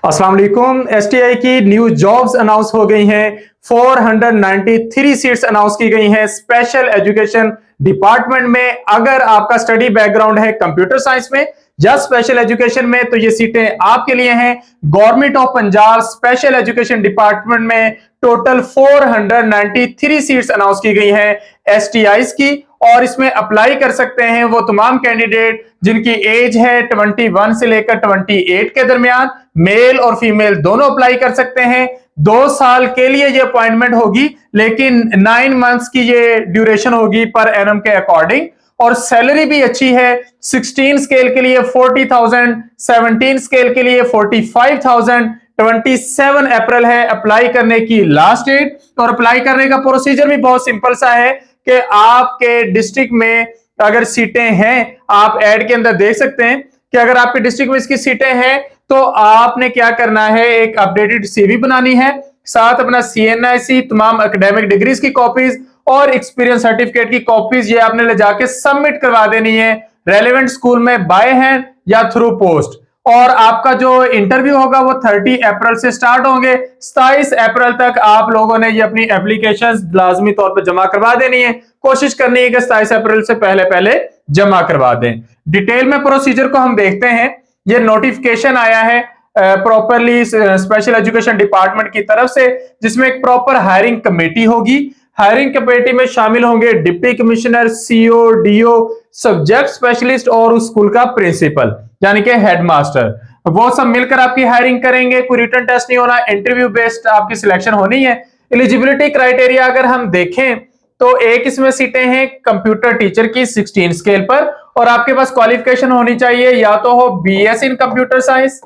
अस्सलाम वालेकुम। एसटीआई की न्यू जॉब्स अनाउंस हो गई हैं। 493 सीट्स अनाउंस की गई हैं स्पेशल एजुकेशन डिपार्टमेंट में। अगर आपका स्टडी बैकग्राउंड है कंप्यूटर साइंस में या स्पेशल एजुकेशन में तो ये सीटें आपके लिए हैं। Government of Punjab special education department में टोटल 493 सीट्स अनाउंस की गई हैं एसटीआई की, और इसमें अप्लाई कर सकते हैं वो तमाम कैंडिडेट जिनकी एज है 21 से लेकर 28 के दरमियान। मेल और फीमेल दोनों अप्लाई कर सकते हैं। 2 साल के लिए ये अपॉइंटमेंट होगी, लेकिन 9 मंथ्स की ये ड्यूरेशन होगी पर एनम के अकॉर्डिंग। और सैलरी भी अच्छी है। 16 स्केल के लिए 40,000, 17 स्केल के लिए 45,000। 27 अप्रैल है अप्लाई करने की लास्ट डेट, और अप्लाई करने का प्रोसीजर भी बहुत सिंपल सा है कि आपके डिस्ट्रिक्ट में अगर सीटें हैं, आप ऐड के अंदर देख सकते हैं कि अगर आपके डिस्ट्रिक्ट में इसकी सीटें हैं तो आपने क्या करना है, एक अपडेटेड सीवी बनानी है, साथ अपना सीएनआईसी, तमाम एकेडमिक डिग्रीज की कॉपीज और एक्सपीरियंस सर्टिफिकेट की कॉपीज ये आपने ले जाके सबमिट करवा देनी है रेलेवेंट स्कूल में बाय हैंड या थ्रू पोस्ट। और आपका जो इंटरव्यू होगा वो 30 अप्रैल से स्टार्ट होंगे। 27 अप्रैल तक आप लोगों ने ये अपनी एप्लीकेशंस लाजमी तौर पर जमा करवा देनी है। कोशिश करनी है कि 27 अप्रैल से पहले पहले जमा करवा दें। डिटेल में प्रोसीजर को हम देखते हैं। ये नोटिफिकेशन आया है प्रॉपरली स्पेशल एजुकेशन डिपार्टमेंट की तरफ से, जिसमें एक प्रॉपर हायरिंग कमेटी होगी। हायरिंग कमेटी में शामिल होंगे deputy commissioner, CO, DO, subject specialist और उस स्कूल का प्रिंसिपल यानी कि हेडमास्टर। वो सब मिलकर आपकी हायरिंग करेंगे। कोई रिटन टेस्ट नहीं होना, इंटरव्यू बेस्ड आपकी सिलेक्शन होनी है। एलिजिबिलिटी क्राइटेरिया अगर हम देखें तो एक इसमें सीटें हैं कंप्यूटर टीचर की 16 स्केल पर, और आपके पास क्वालिफिकेशन होनी चाहिए या तो हो बीएस इन कंप्यूटर साइंस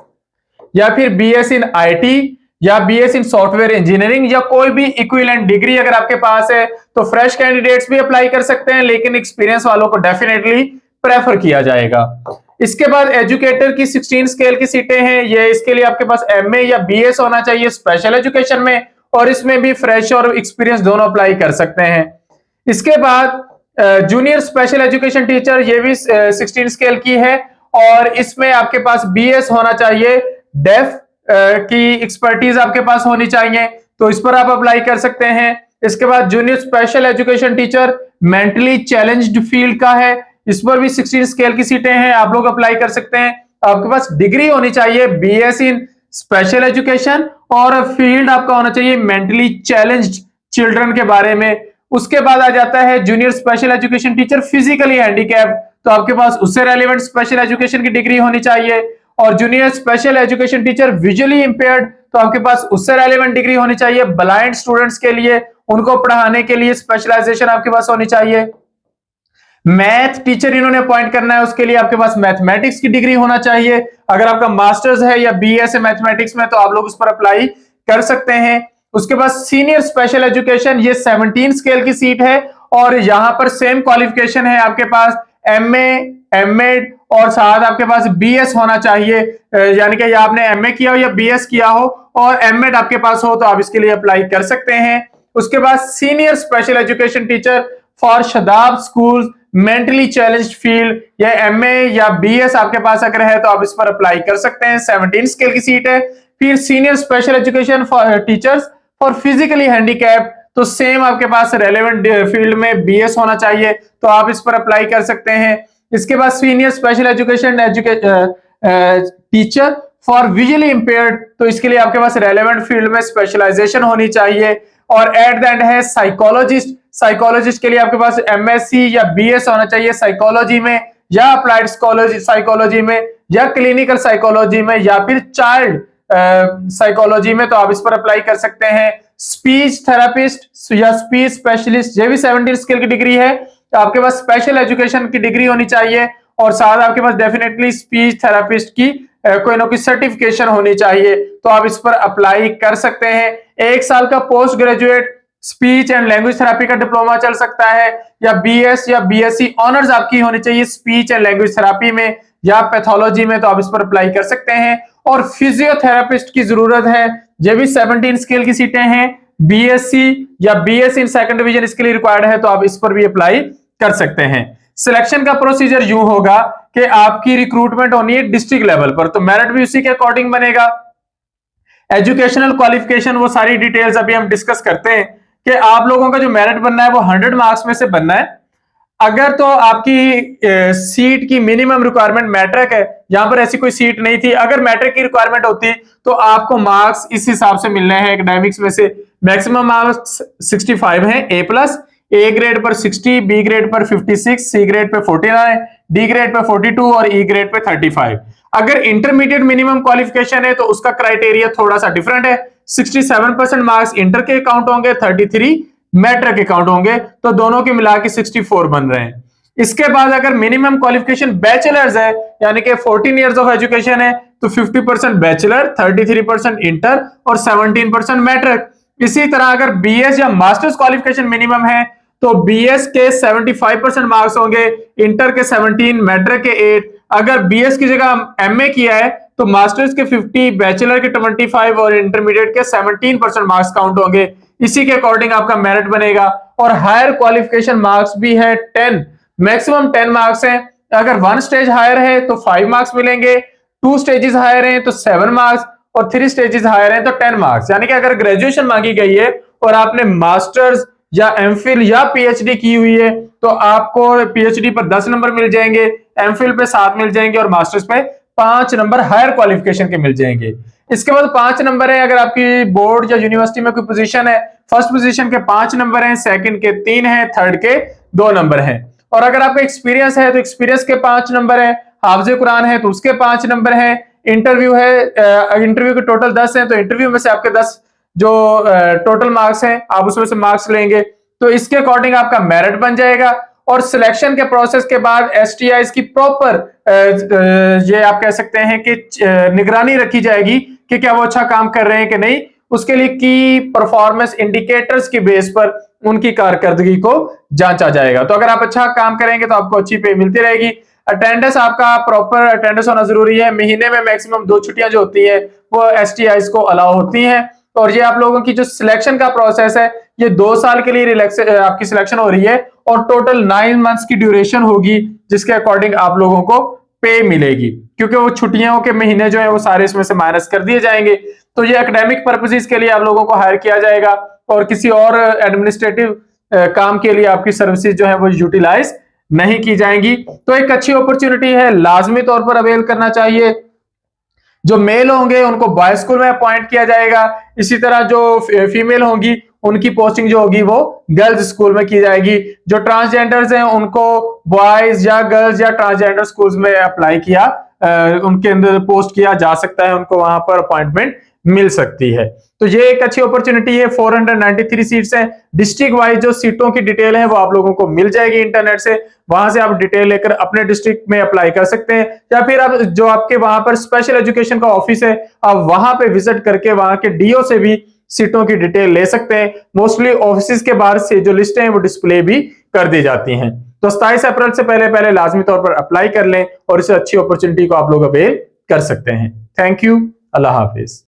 या फिर बीएस इन आईटी या बीएस इन सॉफ्टवेयर इंजीनियरिंग या कोई भी इक्विवेलेंट डिग्री अगर आपके पास है तो फ्रेश कैंडिडेट्स भी अप्लाई कर सकते हैं, लेकिन एक्सपीरियंस वालों को डेफिनेटली प्रेफर किया जाएगा। इसके बाद एजुकेटर की 16 स्केल की सीटें हैं। ये इसके लिए आपके पास एमए या बीएस होना चाहिए स्पेशल एजुकेशन में, और इसमें भी फ्रेश और एक्सपीरियंस दोनों अप्लाई कर सकते हैं। इसके बाद जूनियर स्पेशल एजुकेशन टीचर, ये भी 16 स्केल की है, और इसमें आपके पास बीएस होना चाहिए। डेफ की एक्सपर्टीज आपके पास होनी चाहिए, तो इस पर आप अप्लाई कर सकते हैं। इसके बाद junior special education teacher mentally challenged field का है, इस पर भी 16 स्केल की सीटें हैं, आप लोग अप्लाई कर सकते हैं। आपके पास डिग्री होनी चाहिए बीएस इन स्पेशल एजुकेशन, और फील्ड आपका होना चाहिए मेंटली चैलेंज्ड चिल्ड्रन के बारे में। उसके बाद आ जाता है junior special education teacher physically handicap, तो आपके पास उससे रेलेवेंट स्पेशल एजुकेशन की डिग्री होनी चाहिए। और junior special education teacher visually impaired, तो आपके पास उससे रेलेवेंट डिग्री होनी चाहिए। ब्लाइंड स्टूडेंट्स के लिए उनको पढ़ाने के लिए स्पेशलाइजेशन आपके पास होनी चाहिए। मैथ टीचर इन्होंने अपॉइंट करना है, उसके लिए आपके पास मैथमेटिक्स की डिग्री होना चाहिए। अगर आपका मास्टर्स है या बीएस है मैथमेटिक्स में तो आप लोग उस पर अप्लाई कर सकते हैं। उसके बाद सीनियर स्पेशल एजुकेशन, ये 17 स्केल की सीट है, और यहां पर सेम क्वालिफिकेशन है आपके पास एमए, एमएड और साथ आपके पास बीएस होना चाहिए, यानी कि या आपने एमए किया हो या बीएस किया हो और एमएड आपके पास हो तो आप इसके लिए अप्लाई कर सकते हैं। उसके बाद senior special education teacher for Shadab school mentally challenged field, या एमए या बीएस आपके पास अगर है तो आप इस पर अप्लाई कर सकते हैं। 17 स्केल की सीट है। फिर senior special education for teachers for physically handicap, तो सेम आपके पास रेलेवेंट फील्ड में बीएस होना चाहिए, तो आप इस पर अप्लाई कर सकते हैं। इसके बाद senior special education teacher for visually impaired, तो इसके लिए आपके पास रेलेवेंट फील्ड में स्पेशलाइजेशन होनी चाहिए। और एट द एंड है साइकोलॉजिस्ट, साइकोलॉजिस्ट के लिए आपके पास एमएससी या बीएस होना चाहिए साइकोलॉजी में, या अप्लाइड साइकोलॉजी में, या क्लिनिकल साइकोलॉजी में, या फिर चाइल्ड साइकोलॉजी में, तो आप इस पर अप्लाई कर सकते हैं। स्पीच थेरापिस्ट या स्पीच स्पेशलिस्ट, ये भी 17 स्केल की डिग्री है, तो आपके पास स्पेशल एजुकेशन की डिग्री होनी चाहिए, और साथ आपके पास डेफिनेटली स्पीच थेरापिस्ट की कोई ना कोई सर्टिफिकेशन होनी चाहिए, तो आप इस पर अप्लाई कर सकते हैं। 1 साल का post graduate speech and language therapy का डिप्लोमा चल सकता है, या बीएस या बीएससी ऑनर्स आपकी होनी चाहिए स्पीच एंड लैंग्वेज थेरेपी में या पैथोलॉजी में, तो आप इस पर अप्लाई कर सकते हैं। और फिजियोथेरापिस्ट की जरूरत है, ये भी 17 स्केल की सीटें हैं, बीएससी या बीएस इन सेकंड डिवीजन इसके लिए रिक्वायर्ड है, तो आप इस पर भी अप्लाई कर सकते हैं। सिलेक्शन का प्रोसीजर यूं होगा कि आपकी रिक्रूटमेंट होनी है डिस्ट्रिक्ट लेवल पर, तो मेरिट भी उसी के अकॉर्डिंग बनेगा। एजुकेशनल क्वालिफिकेशन, वो सारी डिटेल्स अभी हम डिस्कस करते हैं कि आप लोगों का जो मेरिट बनना है वो 100 मार्क्स में से बनना है। अगर तो आपकी सीट की मिनिमम रिक्वायरमेंट मैट्रिक है, यहां पर ऐसी कोई सीट नहीं थी, अगर मैट्रिक की रिक्वायरमेंट होती तो आपको मार्क्स इस हिसाब से मिलने हैं एकेडमिक्स में से। मैक्सिमम मार्क्स 65 हैं, ए प्लस, ए ग्रेड पर 60, बी ग्रेड पर 56, C grade pay 49, D grade pay 42 और ई ग्रेड पे 35। अगर इंटरमीडिएट मिनिमम क्वालिफिकेशन है तो उसका क्राइटेरिया थोड़ा सा डिफरेंट है। 67% मार्क्स इंटर के अकाउंट होंगे, 33 मैट्रिक अकाउंट होंगे, तो दोनों के मिला के 64 बन रहे हैं। इसके बाद अगर मिनिमम क्वालिफिकेशन बैचलर्स है, यानी कि 14 इयर्स ऑफ एजुकेशन है, तो 50% बैचलर, 33% इंटर और 17% मैट्रिक। इसी तरह अगर बीएस या मास्टर्स क्वालिफिकेशन मिनिमम है तो बीएस के 75% मार्क्स होंगे, इंटर के 17, मैट्रिक के 8। अगर बीएस की जगह एमए किया है तो मास्टर्स के 50, बैचलर के 25 और इंटरमीडिएट के 17% मार्क्स काउंट होंगे। इसी के अकॉर्डिंग आपका मेरिट बनेगा। और हायर क्वालिफिकेशन मार्क्स भी है 10, मैक्सिमम 10 मार्क्स है। अगर 1 स्टेज हायर है तो 5 मार्क्स मिलेंगे, 2 स्टेजेस हायर हैं तो 7 मार्क्स और 3 स्टेजेस हायर हैं तो 10 मार्क्स। यानी कि अगर ग्रेजुएशन मांगी गई है और आपने मास्टर्स या एमफिल या पीएचडी की हुई है तो आपको पीएचडी पर 10 नंबर मिल जाएंगे, एमफिल पे 7 मिल जाएंगे और मास्टर्स पे 5 नंबर हायर क्वालिफिकेशन के मिल जाएंगे। इसके बाद 5 नंबर है अगर आपकी बोर्ड या यूनिवर्सिटी में कोई पोजीशन है, फर्स्ट पोजीशन के 5 नंबर हैं, सेकंड के 3 हैं, थर्ड के 2 नंबर हैं। और अगर आपका एक्सपीरियंस है तो एक्सपीरियंस के 5 नंबर है, हाफिज कुरान है तो उसके 5 नंबर है, इंटरव्यू है, इंटरव्यू के टोटल 10 हैं तो इंटरव्यू में से आपके 10 जो टोटल मार्क्स हैं आप उसमें से मार्क्स लेंगे, तो इसके अकॉर्डिंग आपका मेरिट बन जाएगा। और सिलेक्शन के प्रोसेस के बाद एसटीआईज की प्रॉपर ये आप कह सकते हैं कि निगरानी रखी जाएगी कि क्या वो अच्छा काम कर रहे हैं कि नहीं। उसके लिए की परफॉर्मेंस इंडिकेटर्स की बेस पर उनकी कारकर्दगी को जांचा जाएगा। तो अगर आप अच्छा काम करेंगे तो आपको अच्छी पे मिलती रहेगी। अटेंडेंस आपका प्रॉपर अटेंडेंस होना जरूरी है। महीने में मैक्सिमम 2 छुट्टियां जो होती है वो एसटीआईज को अलाउ होती हैं। और ये आप लोगों की जो सिलेक्शन का प्रोसेस है ये 2 साल के लिए आपकी सिलेक्शन हो रही है और टोटल 9 मंथ्स की ड्यूरेशन होगी, जिसके अकॉर्डिंग आप लोगों को पे मिलेगी, क्योंकि वो छुट्टियों के महीने जो है वो सारे इसमें से माइनस कर दिए जाएंगे। तो ये एकेडमिक पर्पसेस के लिए आप लोगों को हायर किया जाएगा और किसी और एडमिनिस्ट्रेटिव काम के लिए आपकी सर्विसेज जो है वो यूटिलाइज नहीं की जाएंगी। तो एक अच्छी अपॉर्चुनिटी है, लाजमी तौर पर अवेल करना चाहिए। जो मेल होंगे उनको बॉयज स्कूल में अपॉइंट किया जाएगा, इसी तरह जो फीमेल होंगी उनकी पोस्टिंग जो होगी वो गर्ल्स स्कूल में की जाएगी। जो ट्रांसजेंडर्स हैं उनको बॉयज या गर्ल्स या ट्रांसजेंडर स्कूल्स में अप्लाई किया, उनके अंदर पोस्ट किया जा सकता है, उनको वहां पर अपॉइंटमेंट मिल सकती है। तो ये एक अच्छी अपॉर्चुनिटी है। 493 सीट्स हैं। डिस्ट्रिक्ट वाइज जो सीटों की डिटेल है वो आप लोगों को मिल जाएगी इंटरनेट से, वहां से आप डिटेल लेकर अपने डिस्ट्रिक्ट में अप्लाई कर सकते हैं, या फिर आप जो आपके वहां पर स्पेशल एजुकेशन का ऑफिस है आप वहां पे विजिट करके वहां के डीओ से भी सीटों की डिटेल ले सकते हैं। मोस्टली ऑफिस के बाहर से जो लिस्टें हैं वो डिस्प्ले भी कर दी जाती हैं। तो 27 अप्रैल से पहले लाजमी तौर पर अप्लाई कर लें और इस अच्छी अपॉर्चुनिटी को आप लोग अवेल कर सकते हैं। Thank you. Allah Hafiz.